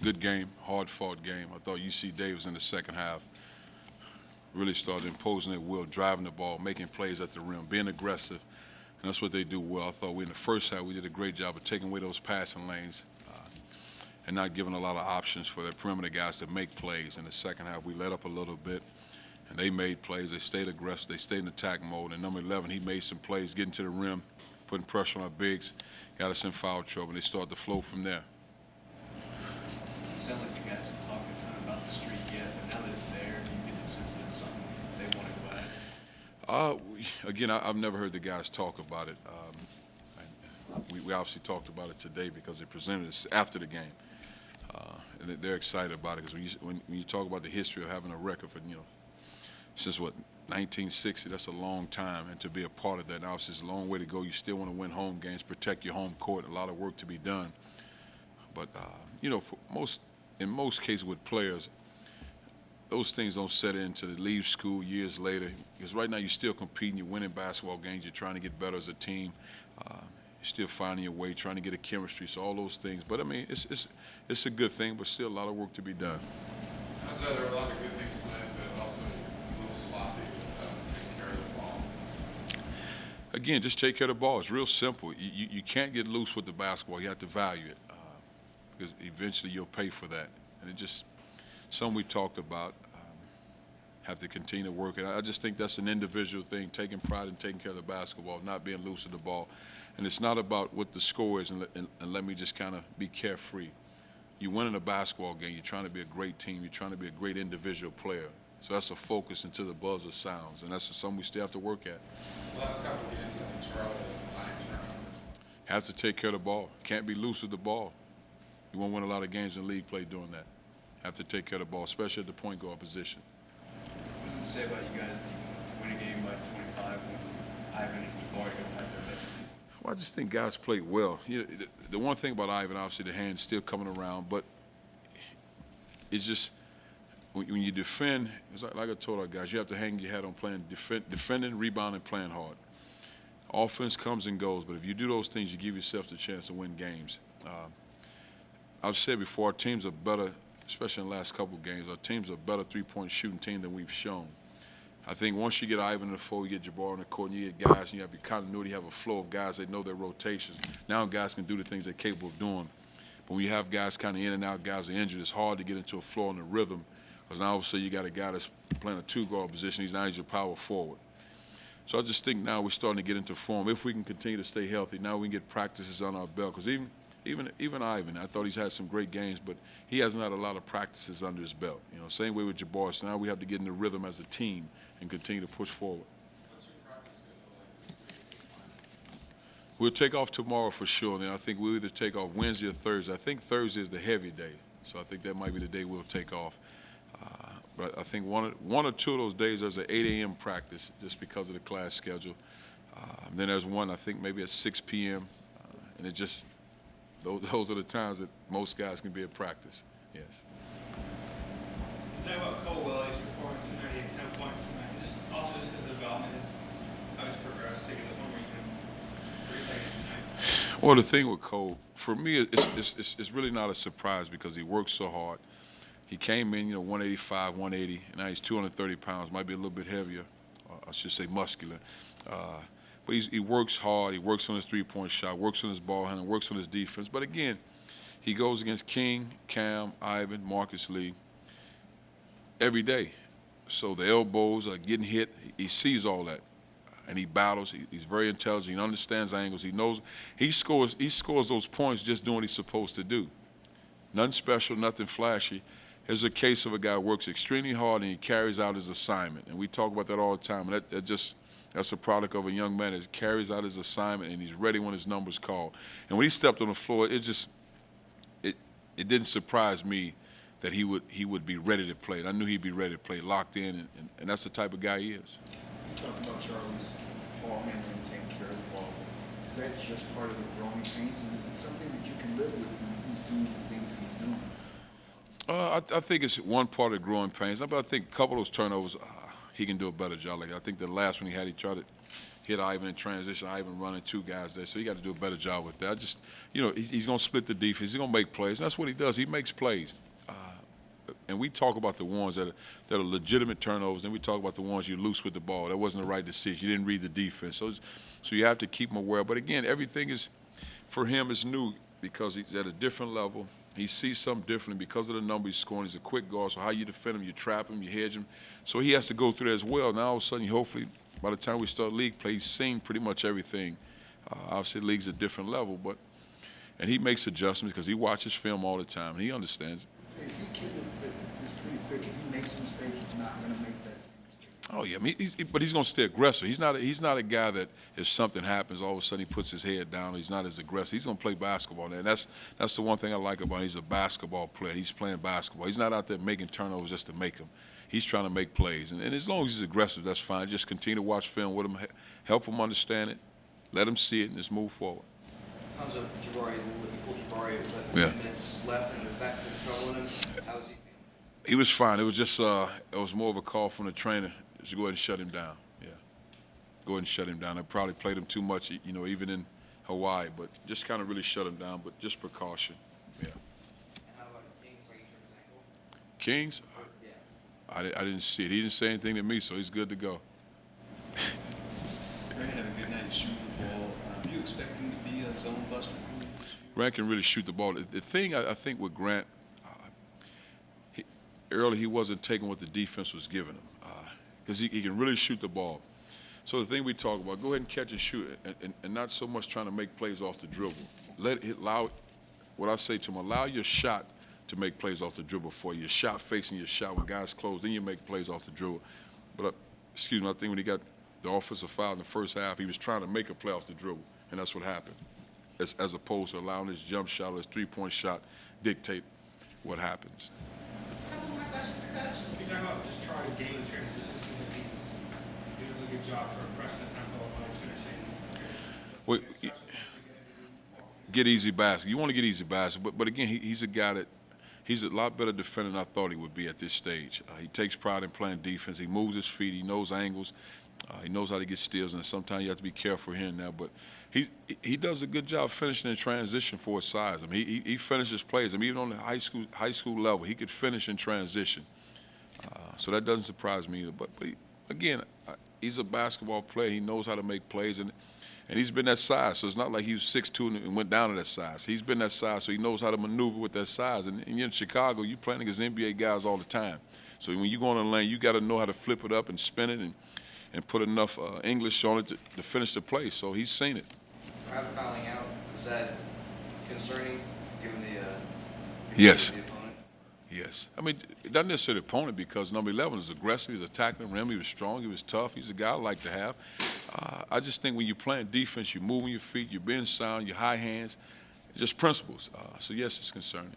Good game, hard-fought game. I thought UC Davis in the second half really started imposing their will, driving the ball, making plays at the rim, being aggressive, and that's what they do well. I thought we in the first half we did a great job of taking away those passing lanes and not giving a lot of options for their perimeter guys to make plays. In the second half, we let up a little bit, and they made plays. They stayed aggressive. They stayed in attack mode. And number 11, he made some plays, getting to the rim, putting pressure on our bigs, got us in foul trouble, and they started to flow from there. It sounds like the guys have talked a ton about the streak yet, but now that it's there, you get the sense that it's something they want to go at. Again, I've never heard the guys talk about it. We obviously talked about it today because they presented us after the game. And they're excited about it because when you talk about the history of having a record for, since what, 1960, that's a long time. And to be a part of that, and obviously it's a long way to go. You still want to win home games, protect your home court, a lot of work to be done. But, in most cases with players, those things don't set in until they leave school years later. Because right now you're still competing, you're winning basketball games, you're trying to get better as a team. You're still finding your way, trying to get a chemistry, so all those things. But, I mean, it's a good thing, but still a lot of work to be done. Cuonzo, there were a lot of good things tonight, but also a little sloppy with taking care of the ball. Again, just take care of the ball. It's real simple. You can't get loose with the basketball. You have to value it because eventually you'll pay for that. And it just something we talked about, have to continue to work it. I just think that's an individual thing, taking pride in taking care of the basketball, not being loose with the ball. And it's not about what the score is, and let me just kind of be carefree. You win in a basketball game, you're trying to be a great team, you're trying to be a great individual player. So that's a focus until the buzzer sounds, and that's something we still have to work at. Last couple of games, I think Charlie has 9 turnovers. Have to take care of the ball. Can't be loose with the ball. You won't win a lot of games in league play doing that. Have to take care of the ball, especially at the point guard position. What does it say about you guys that you can win a game by 25 when Ivan and Jabari don't have their best? Well, I just think guys played well. The one thing about Ivan, obviously, the hand's still coming around, but it's just when you defend, it's like I told our guys, you have to hang your hat on defending, rebounding, playing hard. Offense comes and goes, but if you do those things, you give yourself the chance to win games. I've said before, our teams are better, especially in the last couple of games, our teams are a better three-point shooting team than we've shown. I think once you get Ivan in the fold, you get Jabbar on the court, and you get guys, and you have your continuity, you have a flow of guys that know their rotations. Now guys can do the things they're capable of doing. But when you have guys kind of in and out, guys are injured, it's hard to get into a flow and a rhythm because now obviously you got a guy that's playing a two-guard position. He's your power forward. So I just think now we're starting to get into form. If we can continue to stay healthy, now we can get practices on our belt. Because even Ivan, I thought he's had some great games, but he hasn't had a lot of practices under his belt. Same way with Jabbar. So now we have to get in the rhythm as a team and continue to push forward. What's your practice schedule like this week? We'll take off tomorrow for sure. And then I think we'll either take off Wednesday or Thursday. I think Thursday is the heavy day, so I think that might be the day we'll take off. But I think one or two of those days there's an 8 a.m. practice just because of the class schedule. Then there's one I think maybe at 6 p.m. And it just those are the times that most guys can be at practice. Yes. Talk about Cole Willie's performance tonight, he had 10 points tonight. Just because of the development, how he's progressed, taking the one where you can tonight. Well, the thing with Cole, for me, it's really not a surprise because he works so hard. He came in, 185, 180, and now he's 230 pounds, might be a little bit heavier, I should say muscular. But he works hard. He works on his three-point shot, works on his ball handling, works on his defense. But again, he goes against King, Cam, Ivan, Marcus Lee every day. So the elbows are getting hit. He sees all that, and he battles. He's very intelligent. He understands angles. He knows he scores those points just doing what he's supposed to do. Nothing special, nothing flashy. Here's a case of a guy who works extremely hard and he carries out his assignment. And we talk about that all the time. And that's a product of a young man that carries out his assignment and he's ready when his number's called. And when he stepped on the floor, it didn't surprise me that he would be ready to play. And I knew he'd be ready to play, locked in, and that's the type of guy he is. You talked about Charlie's ball handling, taking care of the ball. Is that just part of the growing pains, and is it something that you can live with when he's doing the things he's doing? I think it's one part of the growing pains. But I think a couple of those turnovers, he can do a better job. Like I think the last one he hit Ivan in transition, Ivan running two guys there. So he got to do a better job with that. I just, he's going to split the defense. He's going to make plays. That's what he does. He makes plays. And we talk about the ones that are legitimate turnovers, and we talk about the ones you loose with the ball. That wasn't the right decision. You didn't read the defense. So you have to keep him aware. But again, everything is, for him, is new because he's at a different level. He sees something differently because of the number he's scoring. He's a quick guard, so how you defend him, you trap him, you hedge him. So he has to go through that as well. Now all of a sudden, hopefully, by the time we start league play, he's seen pretty much everything. Obviously, the league's a different level, and he makes adjustments because he watches film all the time, and he understands it. Is he kid that's pretty quick? If he makes a mistake, he's not going to make that same mistake. Oh yeah, I mean, but he's going to stay aggressive. He's not a guy that if something happens, all of a sudden he puts his head down. He's not as aggressive. He's going to play basketball, and that's the one thing I like about him. He's a basketball player. He's playing basketball. He's not out there making turnovers just to make them. He's trying to make plays, and as long as he's aggressive, that's fine. Just continue to watch film with him, help him understand it, let him see it, and just move forward. Cuonzo, Jabari, you pulled Jabari with like Yeah. 10 minutes left and was back to controlling him. How was he feeling? He was fine. It was just it was more of a call from the trainer to go ahead and shut him down. Yeah, go ahead and shut him down. I probably played him too much, even in Hawaii, but just kind of really shut him down. But just precaution. Yeah. And how about Kings? Like he hurt his ankle? Kings, Yeah. I didn't see it. He didn't say anything to me, so he's good to go. Grant had a good night shooting the ball. Do you expect him to be a zone buster for you this year? Grant can really shoot the ball. The thing I think with Grant, early he wasn't taking what the defense was giving him because he can really shoot the ball. So the thing we talk about, go ahead and catch and shoot, and not so much trying to make plays off the dribble. Allow what I say to him, allow your shot to make plays off the dribble for you. Your shot facing your shot when guys close, then you make plays off the dribble. But I think when he got the offensive foul in the first half, he was trying to make a play off the dribble, and that's what happened. As opposed to allowing his jump shot or his three-point shot dictate what happens. Couple more questions for Coach. Can you talk about just trying to game the transition? Seems like he's doing a really good job for pressing the tempo while he's finishing. Well, get easy basket. You want to get easy basket, but again, he's a guy that he's a lot better defender than I thought he would be at this stage. He takes pride in playing defense. He moves his feet. He knows angles. He knows how to get steals, and sometimes you have to be careful here and there. But he does a good job finishing in transition for his size. I mean, he finishes plays. I mean, even on the high school level, he could finish in transition. So that doesn't surprise me either. But again, he's a basketball player. He knows how to make plays, and he's been that size. So it's not like he was 6'2" and went down to that size. He's been that size, so he knows how to maneuver with that size. And you're in Chicago, you're playing against NBA guys all the time. So when you go on the lane, you got to know how to flip it up and spin it and put enough English on it to finish the play. So he's seen it. Crowd fouling out, is that concerning given the Yes. the opponent? Yes. I mean, it doesn't necessarily opponent because number 11 is aggressive. He was attacking the rim. He was strong. He was tough. He's a guy I like to have. I just think when you're playing defense, you're moving your feet, you're being sound, you're high hands, just principles. So, yes, it's concerning.